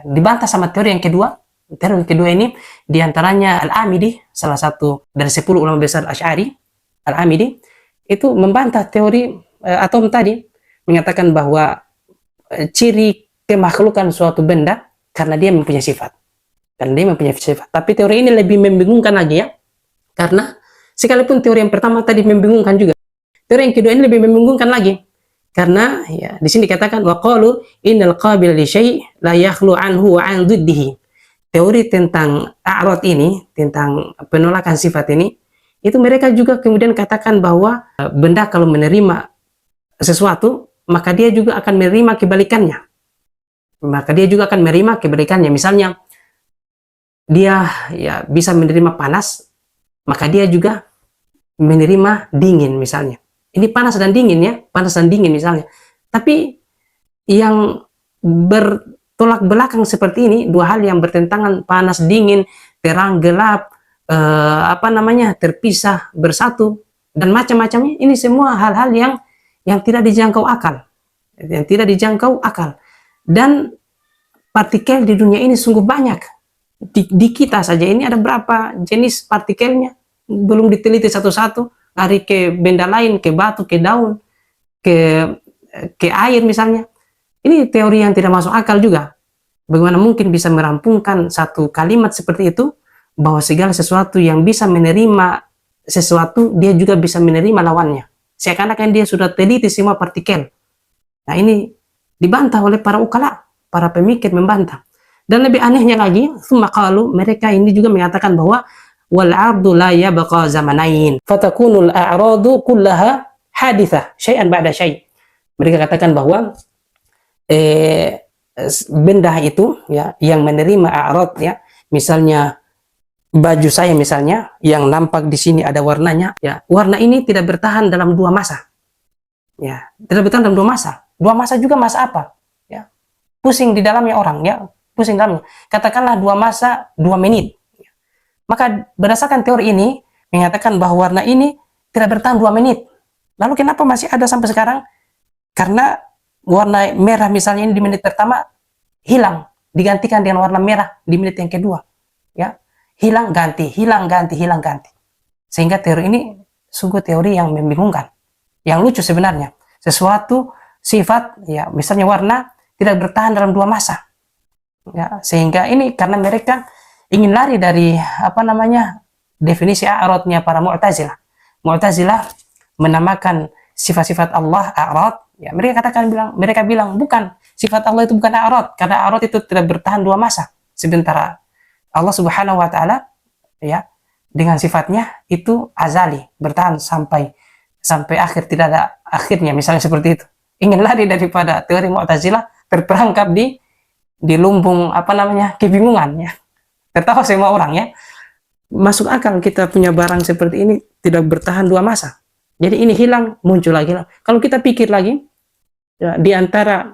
Dibantah sama teori yang kedua. Teori yang kedua ini diantaranya Al-Amidi, salah satu dari 10 ulama besar Asy'ari. Al-Amidi itu membantah teori atom tadi, menyatakan bahwa ciri kemakhlukan suatu benda karena dia mempunyai sifat. Karena dia mempunyai sifat. Tapi teori ini lebih membingungkan lagi ya. Karena sekalipun teori yang pertama tadi membingungkan juga, teori yang kedua ini lebih membingungkan lagi. Karena ya di sini dikatakan waqalu innal qabil li syai' la yakhlu anhu wa an dhiddihi. Teori tentang a'rad ini, tentang penolakan sifat ini, itu mereka juga kemudian katakan bahwa benda kalau menerima sesuatu, maka dia juga akan menerima kebalikannya. Maka dia juga akan menerima kebalikannya. Misalnya, dia ya bisa menerima panas, maka dia juga menerima dingin misalnya. Ini panas dan dingin ya, panas dan dingin misalnya. Tapi yang bertolak belakang seperti ini, dua hal yang bertentangan, panas dingin, terang gelap, terpisah bersatu dan macam-macamnya, ini semua hal-hal yang tidak dijangkau akal, dan partikel di dunia ini sungguh banyak. Di kita saja ini ada berapa jenis partikelnya, belum diteliti satu-satu, dari ke benda lain, ke batu, ke daun, ke air misalnya. Ini teori yang tidak masuk akal juga. Bagaimana mungkin bisa merampungkan satu kalimat seperti itu, bahwa segala sesuatu yang bisa menerima sesuatu, dia juga bisa menerima lawannya. Seakan-akan dia sudah teliti semua partikel. Nah ini dibantah oleh para ukala, para pemikir membantah. Dan lebih anehnya lagi, mereka ini juga mengatakan bahwa wal ardu la yabqa zamanain fatakunul a'radu kullaha hadithah syai'an ba'da syai'. Mereka katakan bahwa benda itu ya yang menerima a'rad ya, misalnya baju saya misalnya yang nampak di sini ada warnanya ya, warna ini tidak bertahan dalam 2 masa. Ya, tidak bertahan dalam 2 masa. 2 masa juga masa apa? Ya. Pusing di dalamnya orang ya, pusing dalamnya. Katakanlah 2 masa 2 menit. Maka berdasarkan teori ini mengatakan bahwa warna ini tidak bertahan 2 menit. Lalu kenapa masih ada sampai sekarang? Karena warna merah misalnya ini di menit pertama hilang, digantikan dengan warna merah di menit yang kedua. Ya, hilang ganti, hilang ganti, hilang ganti. Sehingga teori ini sungguh teori yang membingungkan. Yang lucu sebenarnya, sesuatu sifat ya misalnya warna tidak bertahan dalam 2 masa. Ya, sehingga ini karena mereka ingin lari dari definisi a'radnya para Mu'tazilah. Mu'tazilah menamakan sifat-sifat Allah a'rad. Ya, mereka bilang bukan, sifat Allah itu bukan a'rad, karena a'rad itu tidak bertahan 2 masa. Sementara Allah Subhanahu wa taala ya dengan sifatnya itu azali, bertahan sampai akhir, tidak ada akhirnya misalnya seperti itu. Ingin lari daripada teori Mu'tazilah, terperangkap di lumbung kebingungan ya. Tertawa semua orang ya. Masuk akal kita punya barang seperti ini tidak bertahan 2 masa. Jadi ini hilang, muncul lagi. Kalau kita pikir lagi, ya, di antara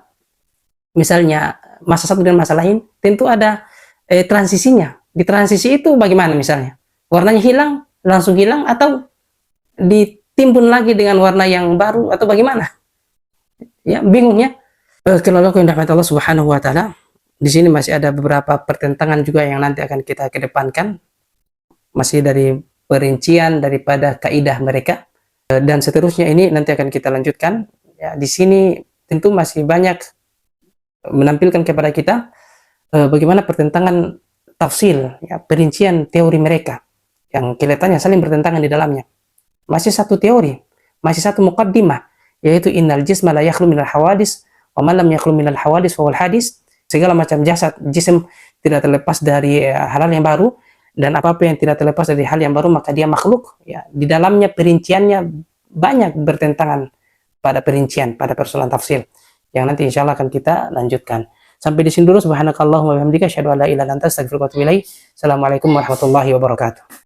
misalnya masa satu dan masa lain, tentu ada transisinya. Di transisi itu bagaimana misalnya? Warnanya hilang, langsung hilang, atau ditimbun lagi dengan warna yang baru, atau bagaimana? Ya, bingung ya. Kalau yang dirahmati Allah Subhanahu wa taala, di sini masih ada beberapa pertentangan juga yang nanti akan kita kedepankan, masih dari perincian daripada kaidah mereka, dan seterusnya ini nanti akan kita lanjutkan. Ya, di sini tentu masih banyak menampilkan kepada kita bagaimana pertentangan tafsil, ya, perincian teori mereka yang kelihatannya saling bertentangan di dalamnya. Masih satu teori, masih satu muqaddimah, yaitu innal jisma la yakhlu minal hawadis wa man lam yakhlu minal hawadis fa huwal hadis. Segala macam jisim tidak terlepas dari hal-hal yang baru, dan apa-apa yang tidak terlepas dari hal yang baru maka dia makhluk. Ya, di dalamnya perinciannya banyak bertentangan pada persoalan tafsir yang nanti insya Allah akan kita lanjutkan. Sampai di sini dulu. Subhanakallahumma wa bihamdika asyhadu an la ilaha illa anta astaghfiruka wa atubu ilaik. Assalamualaikum warahmatullahi wabarakatuh.